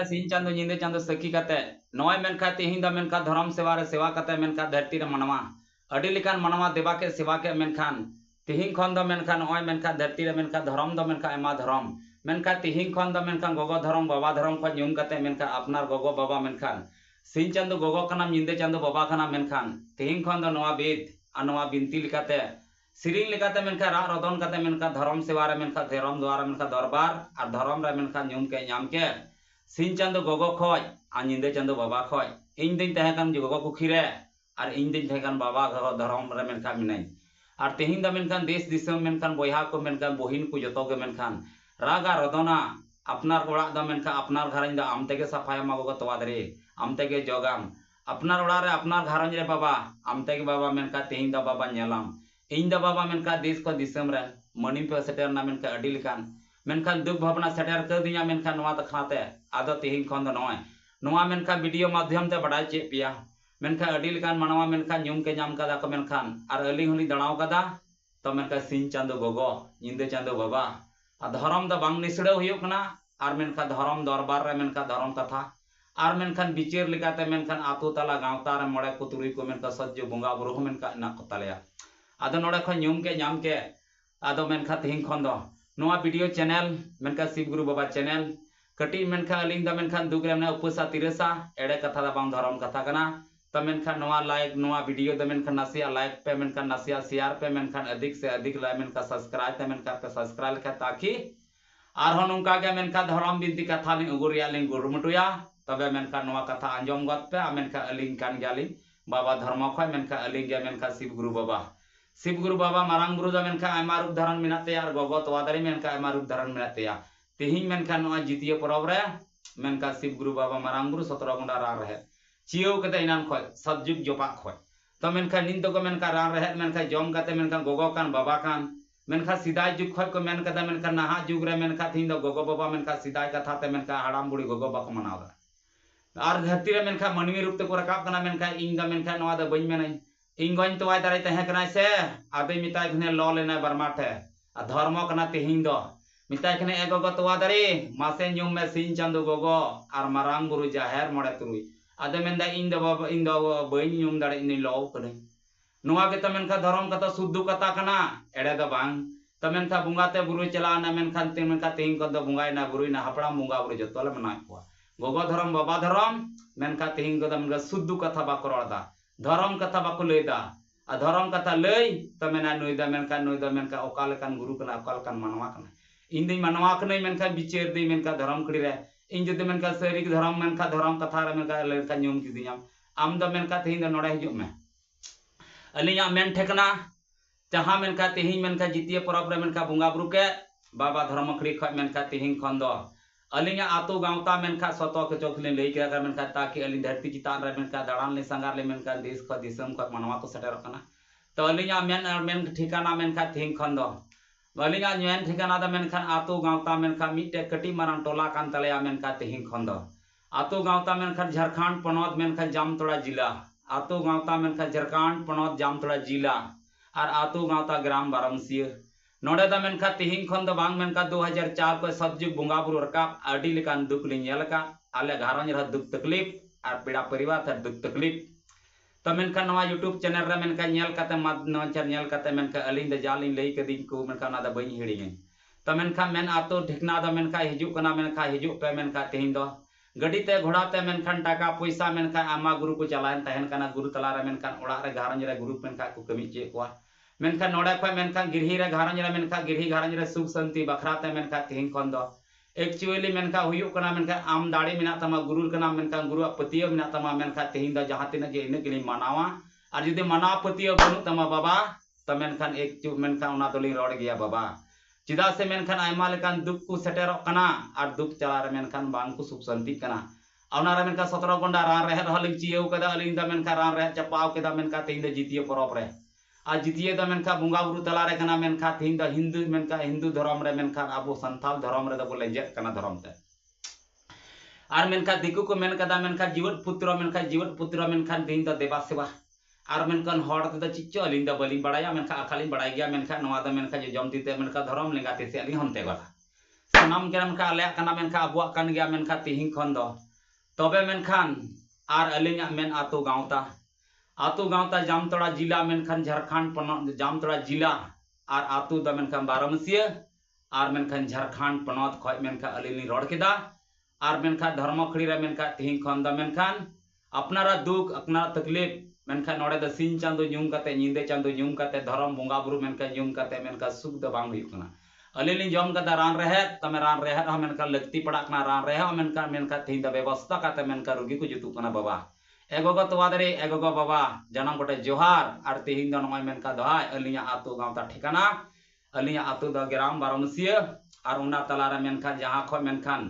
सिंह चांदो निंदे चांदो सखी काते नॉय मेनखा तेहिं दा मेनखा धर्म सेवा रे सेवा काते मेनखा धरती रे मनवा अडी लेकान मनवा देवा के सेवा के मेनखान तेहिं खन दो मेनखा नॉय मेनखा धरती रे मेनखा धर्म दो मेनखा एमा धर्म मेनखा तेहिं खन दो मेनखा गोगो धर्म बाबा धर्म को ᱧᱩᱢ काते मेनखा अपनार गोगो बाबा मेनखान सिंह चांदो गोगो कना निंदे चांदो बाबा कना मेनखान तेहिं खन दो नवा बेद आ नवा बिनती लिकाते सिरिंग लिकाते मेनखा रा रदन काते मेनखा धर्म सेवा रे मेनखा धर्म द्वारा मेनखा दरबार और धर्म रे मेनखा ᱧᱩᱢ के ᱧᱟᱢ के सिंह चांदो गोगो खोज और निंदे चांदो बाबा खोज इन दिन तहकान गोगो कुखी रे और इन दिन तहकान बाबा घरो धर्म रे मेनखा मिनाई और तेहिं दा मेनखान देश दिसम मेनखान बोयहा को मेनखान बहिन को जतो के मेनखान रागा रदना अपनार ओड़ा दा मेनखा अपनार घरंज दा आम तेगे सफाया मा गोगो तवा दरे आम तेगे जोगाम अपनार ओड़ा रे अपनार घरंज रे बाबा आम तेगे बाबा मेनखा तेहिं दा बाबा नेलाम इन दा बाबा मेनखा देश को दिसम रे मणि पे सेटर ना मेनखा अडी लेकान मेनखान दुख भावना सेटर कर दिया मेनखान नवा तखाते आदो तेहिं खन दो नॉय नवा मेनखा वीडियो माध्यम ते बडाय चे पिया मेनखा अडी लेकान मनवा मेनखा ᱧᱩᱢ के ᱧᱟᱢ कदा को मेनखान और अली होली दड़ाव कदा तो मेनखा सिंह चांदो गोगो निंदे चांदो बाबा आ धर्म दा बांग निसड़े हुयो कना और मेनखा धर्म दरबार रे मेनखा धर्म कथा और मेनखान बिचार लिकाते मेनखान आतु तला गांवता रे मड़े को तुरुई को मेनखा सज्जो बंगा बुरु मेनखा ना को तालेया आदो नोडे खन ᱧᱩᱢ के ᱧᱟᱢ के आदो मेनखा तेहिं खन दो नोआ वीडियो चैनल मेनखा शिव गुरु बाबा चैनल कटी मेनखा अलिंग दा मेनखा दुग रे उपसा तिरसा एड़े कथा दा बांग धर्म कथा कना तो मेनखा नोआ लाइक नोआ वीडियो दा मेनखा नसिया लाइक पे मेनखा नसिया शेयर पे मेनखा अधिक से अधिक लाइक मेनखा सब्सक्राइब ते मेनखा पे सब्सक्राइब के ताकि आरहो नोंका के मेनखा धर्म बिनती कथा लिंग उगुरिया लिंग गुरुमुटुया तबे मेनखा नोआ कथा आंजम गत पे मेनखा अलिंग कान ग्यालिंग बाबा धर्म खय मेनखा अलिंग गे मेनखा शिव गुरु बाबा मारांग गुरु दा मेनखा आयमा रूप धारण मिनाते यार गोगो तवा दारी मेनखा आयमा रूप धारण मिनाते या तेहिं मेनखा नोआ जितिया परब रे मेनखा शिव गुरु बाबा मारांग गुरु 17 गुंडा रान रहे चियो कते इनान खय सब्जुग जोपा खय तो मेनखा निंद को मेनखा रान रहे मेनखा जम कते मेनखा गोगो कान बाबा कान मेनखा सिदाय जुग खय को मेन कते मेनखा नाहा जुग रे मेनखा थिन दो गोगो बाबा मेनखा सिदाय कथा ते मेनखा हाड़ाम बुड़ी गोगो बाको मनाव और धरती रे मेनखा मनवी रूप ते को रकाब कना मेनखा इन दा मेनखा नोआ दा बइन मेनाई इंगोइन तोय दारे तहे कनाय से आदे मिताय खने ल लेना बरमाठे आ धर्म कना तेहिं दो मिताय खने ए गोगो तोवा दारे मासे ᱧᱩᱢ में सिंह चांदो गोगो और मारांग बुरु जाहेर मड़े तुरुई आदे मेनदा इन दो बाबा इन दो बइन ᱧᱩᱢ दारे इन लव कने नोआ के त मेनखा धर्म कथा शुद्ध कथा कना एड़े दो बांग त मेनखा बुंगाते बुरु चला ना मेनखा तेहिं को दो बुंगाय ना बुरुई ना हपड़ा बुंगा बुरु जतोले मनाय को गोगो धर्म बाबा धर्म मेनखा तेहिं को दम शुद्ध कथा बाको रदा धर्म कथा बाको लेदा आ धर्म कथा लई तो मेना नुईदा मेनखा नुईदा मेनखा ओकालकान गुरु कना ओकालकान मानवा कना इन दिन मानवा कने मेनखा बिचार दे मेनखा धर्म कड़ी रे इन जदे मेनखा सरी धर्म मेनखा धर्म कथा रे मेनखा लेका ᱧᱩᱢ किदियाम आम द मेनखा तेहिं द नोडे हिजुग में अलिया मेन ठेकना जहां मेनखा तेहिं मेनखा जितिया परब रे मेनखा बुंगा बुरु के बाबा धर्म कड़ी ख मेनखा तेहिं खन दो अलिया आतो गांवता मेनखा सतो के चोखले लई के अगर मेनखा ताकि अली धरती चितान रे मेनखा दड़ान ले संगार ले मेनखा देश को दिसम को मनवा को सेटर कना तो अलिया मेन ठिकाना मेनखा तेहिं खन दो अलिया मेन ठिकाना दा मेनखा आतो गांवता मेनखा मिटे कटी मारान टोला कान तलेया मेनखा तेहिं खन दो आतो गांवता मेनखा झारखंड पनौत मेनखा जामतोड़ा जिला आतो गांवता मेनखा झारखंड पनौत जामतोड़ा जिला और आतो गांवता ग्राम बारमसिया नोडे दा मेनखा तेहिं खन दो बांग मेनखा 2004 को सब्जुग बुंगा बुरु रकाब अडी लेकान दुख लिंग येलका आले घारंज रह दुख तकलीफ और पेड़ा परिवार था दुख तकलीफ तो मेनखा नवा यूट्यूब चैनल रे मेनखा नेल काते मद नोचर नेल काते मेनखा अलिंग द जालिंग लई कदी को मेनखा ना दा बई हिड़िंग तो मेनखा मेन आतो ठिकना दा मेनखा हिजुग कना मेनखा हिजुग पे मेनखा तेहिं दो गडी ते घोड़ा ते मेनखा टाका पैसा मेनखा आमा गुरु को चलायन तहन कना गुरु तला रे मेनखा ओड़ा रे घारंज रे गुरु मेनखा को कमी चे को मेनखा नोडे खय मेनखा गिरही रे घारंज रे मेनखा गिरही घारंज रे सुख शांति बखराते मेनखा तेहिं खन दो एक्चुअली मेनखा हुयुग कना मेनखा आम दाड़ी मिना तमा गुरु कना मेनखा गुरु पतियो मिना तमा मेनखा तेहिं दा जहां तिना गे इन के मानावा और जुदी माना पतियो बनु तमा बाबा त मेनखा एक चु मेनखा उना दोली रोड गया बाबा चिदा से मेनखा आयमा लेकान दुख को सेटेरो कना और दुख चला रे मेनखा बांग को सुख शांति कना औना रे मेनखा 17 गोंडा रान रहे रहलिंग चियो कदा अलिंग दा मेनखा रान रहे चपाव केदा मेनखा तेहिं दा जितियो परब रे आ जितिये दा मेनखा बुंगा बुरु तला रे कना मेनखा तेहिं दा हिंदू मेनखा हिंदू धर्म रे मेनखा अबो संथाल धर्म रे दा बोले जे कना धर्म ते और मेनखा दिकु को मेन कदा मेनखा जीवट पुत्र मेनखा तेहिं दा देवा सेवा और मेनखा हड़ ते दा चिच्चो अलिंग दा बलिंग बड़ाया मेनखा अखालिंग बड़ाय गया मेनखा नवा दा मेनखा जे जमती ते मेनखा धर्म लेंगाते से अलिंग हमते गला sanam ke menka alek kana menka abuak kan gya menka tihin khon do tobe menkan ar alinya men atu gaunta Jamtara जिला menkan Jharkhand ponot Jamtara जिला ar atu da menkan Baramasiya ar menkan Jharkhand ponot khoj menka alini rod keda ar menka धर्मखड़ी रे menka tihin khon da menkan apnara duk apnara taklif menkan node da sin chando nyum kate nyinde chando nyum kate dharam bonga buru menkan nyum kate menka suk da bang huyuk kana alini jom kata ran rehet tame ran rehet ha menka lakti padak na ran rehet menka tihin da ବ୍ୟବস্থা kate menka rugi ku jutu kana baba एगोगो तवादरे एगोगो बाबा जनम गोटे जोहार और तिहिन दो नय मेनका दोहाय अलिया आतु गांवता ठिकाना अलिया आतु the gram बारमसिया और उना तलारा मेनका जहां खो मेनखान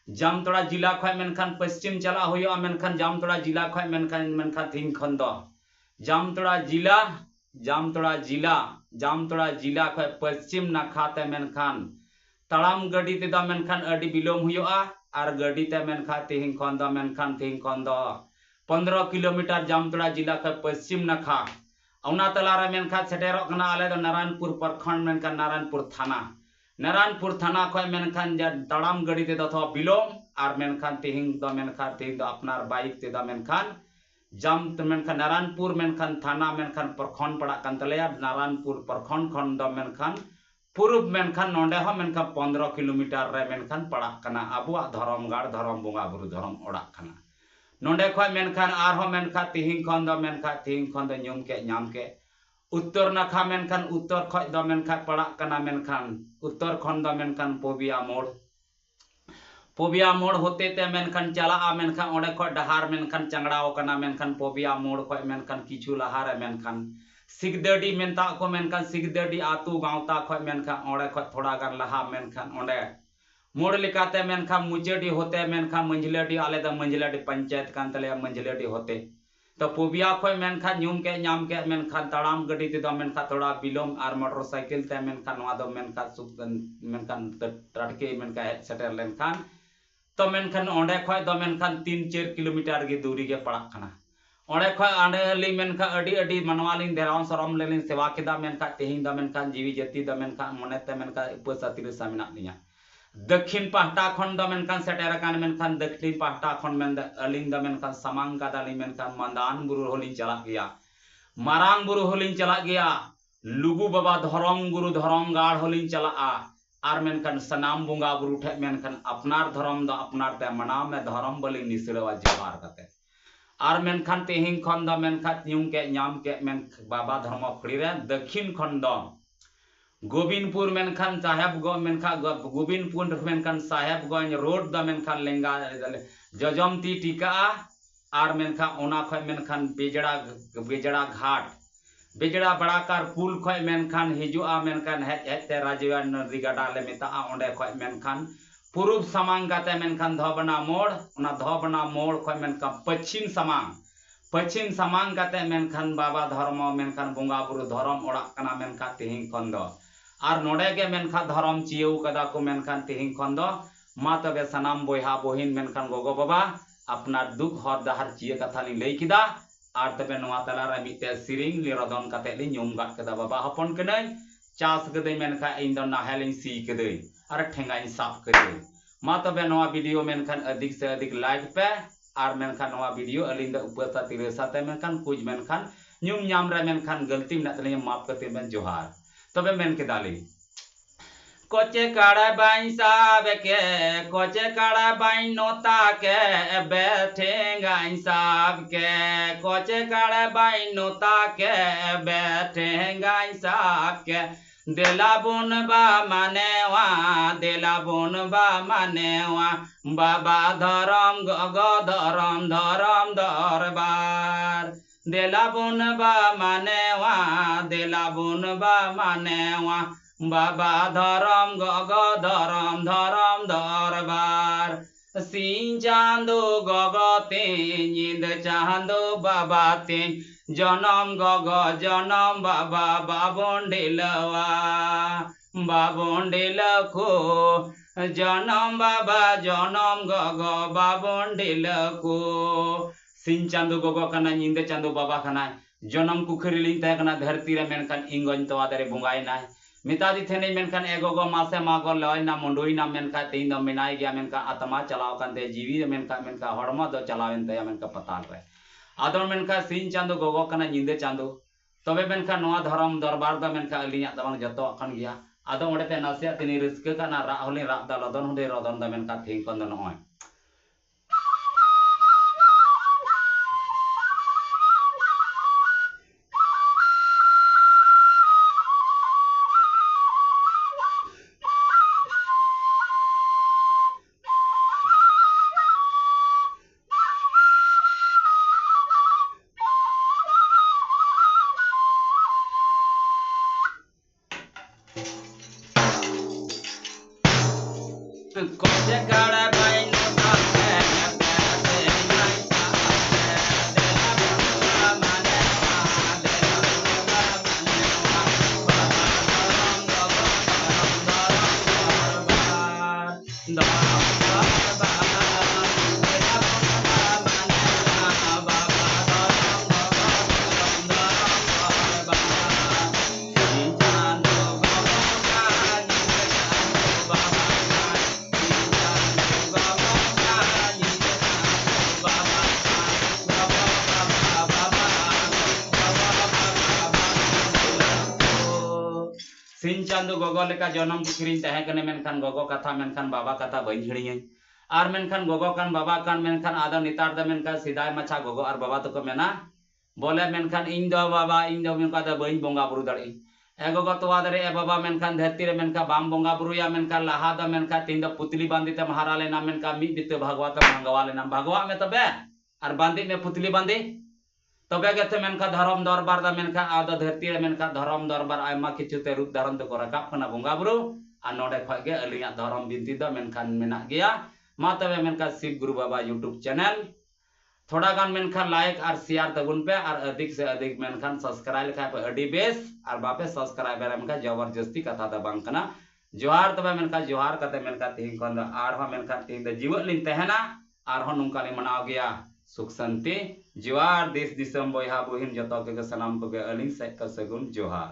जामतोड़ा जिला खो मेनखान पश्चिम चला होयो मेनखान जामतोड़ा जिला खो मेनखान तिहिन खन दो जामतोड़ा जिला खो पश्चिम नाखाते मेनखान तड़ाम गडी ते द मेनखान अडी बिलोम हुयोआ और गडी ते मेनखा तिहिन खन दो 15 किलोमीटर जामतोड़ा जिला के पश्चिम नखा औना तलारा मेनखा सेटेरोक कना आले दो नारायणपुर प्रखंड मेनखा नारायणपुर थाना खय मेनखान जा तड़ाम गड़ी ते दो बिलोम और मेनखान तिहिन दो अपनार बाइक ते दो मेनखान जाम मेनखान नारायणपुर मेनखान थाना मेनखान प्रखंड पड़ा कान तलेया नारायणपुर प्रखंड खन दो मेनखान पूर्व मेनखान नोंडे हो मेनखान 15 किलोमीटर रे मेनखान पड़ा कना आबुआ धर्मगाड़ धर्म बोंगा बुरु धर्म ओड़ा कना नोंडे खय मेनखान आरहो मेनखा तिहिन खन दो न्युम के नाम के उत्तर नाखा मेनखान उत्तर खय दो मेनखा पड़ा कना मेनखान उत्तर खन दो मेनखान पोबिया मोड़ होते ते मेनखान चला मेनखान ओडे खय डहार मेनखान चंगड़ाओ कना मेनखान पोबिया मोड़ खय मेनखान किछु लहार मेनखान सिगदड़ी मेनता को मेनखान सिगदड़ी आतु गांवता खय मेनखान ओडे खय थोड़ा गान लहा मेनखान ओडे मोड़ लेकाते मेनखान मुचेडी होते मेनखान मंझलेडी आले द मंझलेडी पंचायत कान तले मंझलेडी होते तो पोबिया खय मेनखान न्युम के नाम के मेनखान तड़ाम गडी ते द मेनखान थोड़ा बिलोम और मोटरसाइकिल ते मेनखान नवा द मेनखान सुक मेनखान टटके मेनका हेड सेटर लेनखान तो मेनखान ओंडे खय द मेनखान 3-4 किलोमीटर गे दूरी गे पड़ा कना ओंडे खय आंडे ली मेनखा अडी मनवालिन देराव सरम लेलिन सेवा केदा मेनखा तेहिन द मेनखान जीवी जति द मेनखान मनेते मेनखा उपसातिर सामिना लिया दक्षिण पाहटा खन द मेनखान सेटेर कान मेनखान दक्षिण पाहटा खन मेन अलिंग द मेनखान समांग कादाली मेनखान मंदान बुरु होलिन चला गया मारांग बुरु होलिन चला गया लुगु बाबा धरम गुरु धरम गाड़ होलिन चला आर मेनखान सनाम बोंगा बुरु ठे मेनखान अपनार धरम द अपनार ते मनाम में धरम बलिंग निसरवा जोहार कते आर मेनखान तेहिन खन द मेनखान न्युम के नाम के मेन बाबा धर्म खड़ी रे दक्षिण खन द गोविंदपुर मेनखान साहेबगंज मेनखान गोविंदपुर मेनखान साहेबगंज रोड द मेनखान लेंगा जजमती टिका आर मेनखान ओना खय मेनखान बेजड़ा घाट बेजड़ा बड़ाकार पुल खय मेनखान हिजुआ मेनखान हेते राजवान नदी गाडा ले मेता ओंडे खय मेनखान पूर्व समांग गाते मेनखान धबना मोड़ ओना धबना मोड़ खय मेनखान पश्चिम समांग गाते मेनखान बाबा धर्म मेनखान बोंगा बुरु धर्म ओड़ा कना मेनखान तिहिन खन दो और नोडे के मेनखा धर्म चियौ कदा को मेनखान तिहिन खन दो मा तबे सनाम बोहा बोहिन मेनखान गोगो बाबा अपना दुख हर दहार चिय कथा नि लई किदा और तबे नवा तलारा मिते सिरिंग लिरदन कते लि न्युम गाट कदा बाबा हपन कनै चास कदै मेनखा इन द नाहेलिन सी कदै और ठेंगाइन साफ कदै मा तबे नवा वीडियो मेनखान अधिक से अधिक लाइक पे और मेनखान नवा वीडियो अलिंग द उपसा तिरसाते मेनखान कुछ मेनखान न्युम न्याम रे मेनखान गलती मेना तले माफ कते मेन जोहार तबे मेन के दाली कोचे काड़ा बाई साब के कोचे काड़ा बाई नोता के बैठेगा साब के कोचे काड़ा बाई नोता के बैठेगा साब के देला बुन बा मानेवा बाबा धरम गगो धरम दरबार देला बुन बा मानेवा बाबा धरम गगो धरम दरबार सिंह चांदो गगो तें इंद चांदो बाबा तें जनम गगो जनम बाबा बाबोंडेल को जनम बाबा जनम गगो बाबोंडेल को सिंह चांदो गगो कना इंद चांदो बाबा कना जनम कुखरी लिंग तहे कना धरती रे मेनखान इंगन तवा दारे बोंगाय नाय मिता दी थे मेनखान एगोगो मासे मागो लयना मुंडुइना मेनखा तीन दो मिनाई गया मेनखा आत्मा चलाव कानते जीवी मेनखा मेनखा हड़मा दो चलावेन तया मेनखा पताल रे आदो मेनखा सीन चांदो गोगो कना निंदे चांदो तबे मेनखा नोआ धर्म दरबार दा मेनखा अलिया दबांग जतो अखन गया आदो ओडे ते नासिया तिनी रिस्क का ना रा होली रा दा लदन हुदे रदन दा मेनखा थिंग कोन द नोय कोजे गाड़ा बाई नो सिन चांदो गोगो लेका जन्म किरिन तहे कने मेनखान गोगो कथा मेनखान बाबा कथा बइन हिड़ियई आर मेनखान गोगो कान बाबा कान मेनखान आदा नितार दा मेनखान सिदाय मछा गोगो आर बाबा तो मेना बोले मेनखान इन दो बाबा इन दो मेनका दा बइन बोंगा बुरु दड़ी एगोगो तो आदरे ए बाबा मेनखान धरती रे मेनखा बाम बोंगा बुरु या मेनखान लहा दा मेनखा तीन दा पुतली बांधी ते महारा लेना मेनका मी बिते भगवा ते भंगवा लेना भगवा में तबे आर बांधी में पुतली बांधी तबे गथे मेनखा धर्म दरबार दा मेनखा आदा धरती रे मेनखा धर्म दरबार आयमा किछुते रूप धारण तो राकाब कना बोंगा बुरु आ नोडे खय गे अलिया धर्म बिनती दा मेनखान मेना गया मा तबे मेनखा शिव गुरु बाबा यूट्यूब चैनल थोड़ा गान मेनखान लाइक और शेयर तगुन पे और अधिक से अधिक मेनखान सब्सक्राइब लेखा पे अडी बेस और बापे सब्सक्राइब रे मेनखा जबरदस्ती कथा दा बांग कना जोहार तबे मेनखा जोहार कते मेनखा तिहिं कोन दा आर हो मेनखा तिहिं दा जीवन लिन तहना आर हो नुंका ले मनाव गया सुख शांति जोहार देश दिसम बोहा बोहिन जतो के सलाम को अलिंग से सगुन जोहार।